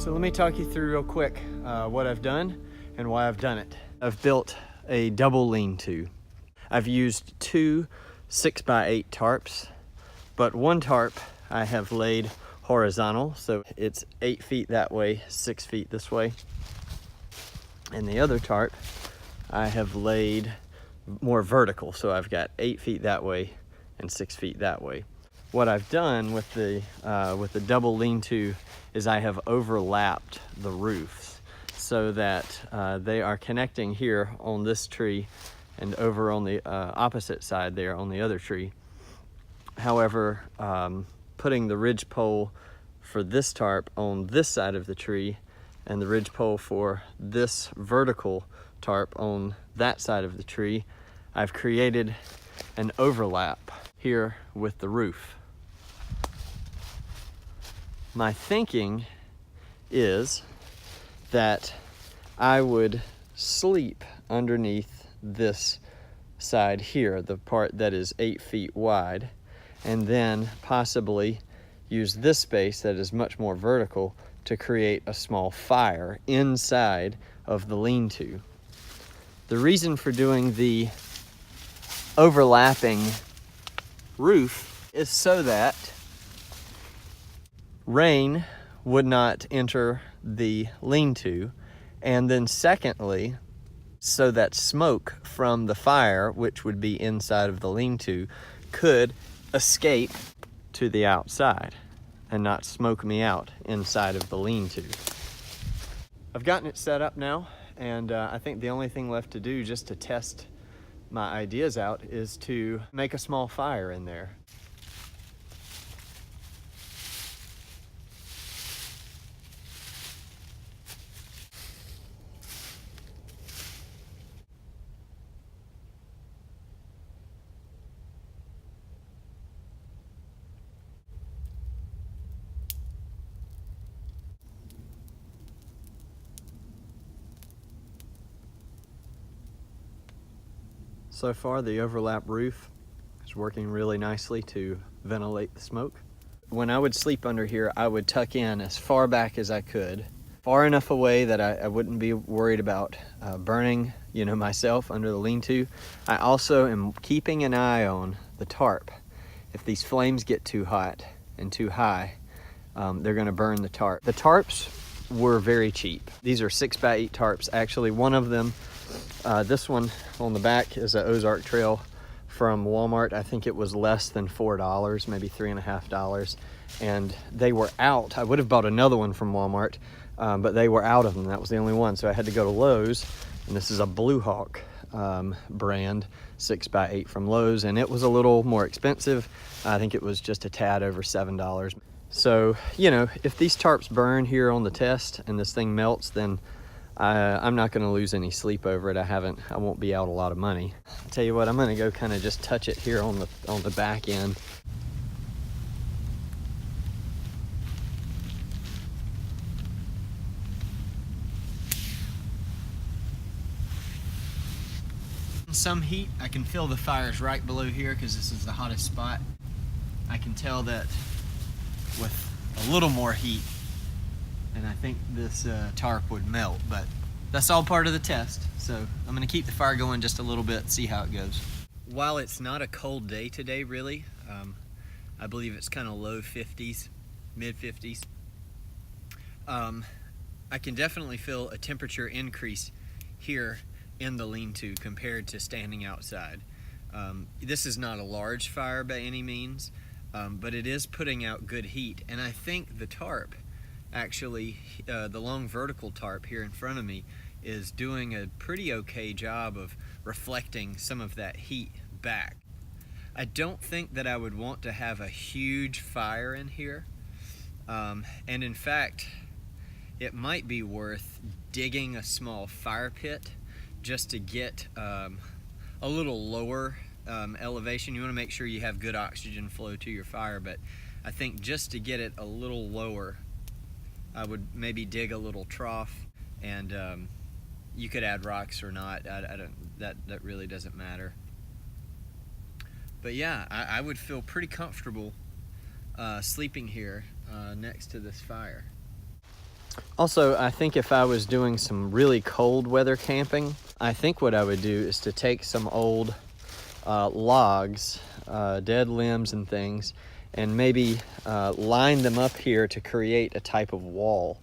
So let me talk you through real quick what I've done and why I've done it. I've built a double lean-to. I've used two 6x8 tarps, but one tarp I have laid horizontal, so it's 8 feet that way, 6 feet this way. And the other tarp I have laid more vertical, so I've got 8 feet that way and 6 feet that way. What I've done with the double lean-to is I have overlapped the roofs so that they are connecting here on this tree and over on the opposite side there on the other tree. However, putting the ridge pole for this tarp on this side of the tree and the ridge pole for this vertical tarp on that side of the tree, I've created an overlap here with the roof. My thinking is that I would sleep underneath this side here, the part that is 8 feet wide, and then possibly use this space that is much more vertical to create a small fire inside of the lean-to. The reason for doing the overlapping roof is so that rain would not enter the lean-to, and then secondly, so that smoke from the fire, which would be inside of the lean-to, could escape to the outside and not smoke me out inside of the lean-to. I've gotten it set up now, and I think the only thing left to do just to test my ideas out is to make a small fire in there. So far, the overlap roof is working really nicely to ventilate the smoke. When I would sleep under here, I would tuck in as far back as I could, far enough away that I wouldn't be worried about burning, myself under the lean-to. I also am keeping an eye on the tarp. If these flames get too hot and too high, they're gonna burn the tarp. The tarps were very cheap. These are 6x8 tarps. Actually, one of them, this one on the back is an Ozark Trail from Walmart. I think it was less than $4, maybe $3.50. And they were out. I would have bought another one from Walmart, but they were out of them. That was the only one. So I had to go to Lowe's, and this is a Blue Hawk brand 6x8 from Lowe's, and it was a little more expensive. I think it was just a tad over $7. So, you know, if these tarps burn here on the test and this thing melts, then I'm not gonna lose any sleep over it. I won't be out a lot of money. I'll tell you what, I'm gonna go kind of just touch it here on the back end. Some heat. I can feel the fires right below here because this is the hottest spot. I can tell that with a little more heat, and I think this tarp would melt, but that's all part of the test. So I'm gonna keep the fire going just a little bit, see how it goes. While it's not a cold day today, really, I believe it's kind of low 50s, mid 50s. I can definitely feel a temperature increase here in the lean-to compared to standing outside. This is not a large fire by any means, but it is putting out good heat, and I think the tarp, actually, the long vertical tarp here in front of me, is doing a pretty okay job of reflecting some of that heat back. I don't think that I would want to have a huge fire in here, and in fact, it might be worth digging a small fire pit just to get a little lower elevation. You want to make sure you have good oxygen flow to your fire, but I think just to get it a little lower, I would maybe dig a little trough, and you could add rocks or not. That really doesn't matter. But yeah, I would feel pretty comfortable sleeping here next to this fire. Also, I think if I was doing some really cold weather camping, I think what I would do is to take some old logs, dead limbs and things, and maybe line them up here to create a type of wall.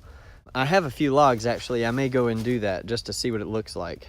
I have a few logs actually. I may go and do that just to see what it looks like.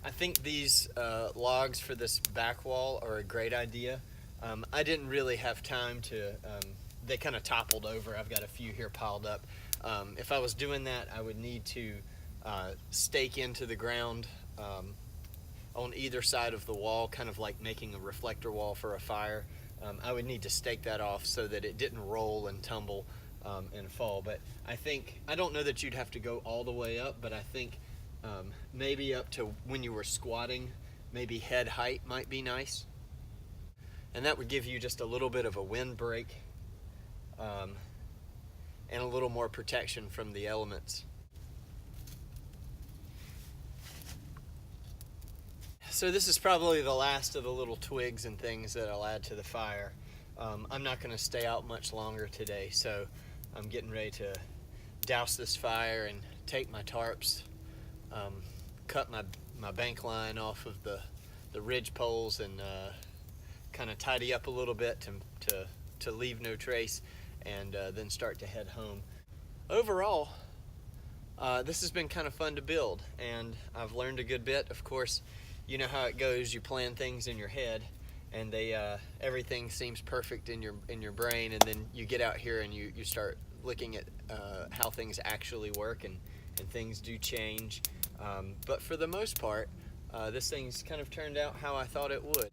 I think these logs for this back wall are a great idea. I didn't really have time to, they kind of toppled over. I've got a few here piled up. If I was doing that, I would need to stake into the ground on either side of the wall, kind of like making a reflector wall for a fire. I would need to stake that off so that it didn't roll and tumble and fall. But I don't know that you'd have to go all the way up, but I think maybe up to when you were squatting, maybe head height might be nice. And that would give you just a little bit of a wind break and a little more protection from the elements. So this is probably the last of the little twigs and things that I'll add to the fire. I'm not going to stay out much longer today, so I'm getting ready to douse this fire and take my tarps, cut my bank line off of the ridge poles, and kind of tidy up a little bit to leave no trace, and then start to head home. Overall, this has been kind of fun to build, and I've learned a good bit. Of course, you know how it goes. You plan things in your head, and everything seems perfect in your brain, and then you get out here and you start looking at how things actually work, and things do change. But for the most part, this thing's kind of turned out how I thought it would.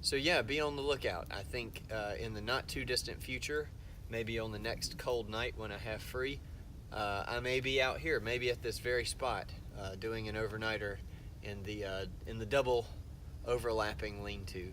So yeah, be on the lookout. I think in the not too distant future, maybe on the next cold night when I have free, I may be out here, maybe at this very spot, doing an overnighter in the double overlapping lean-to.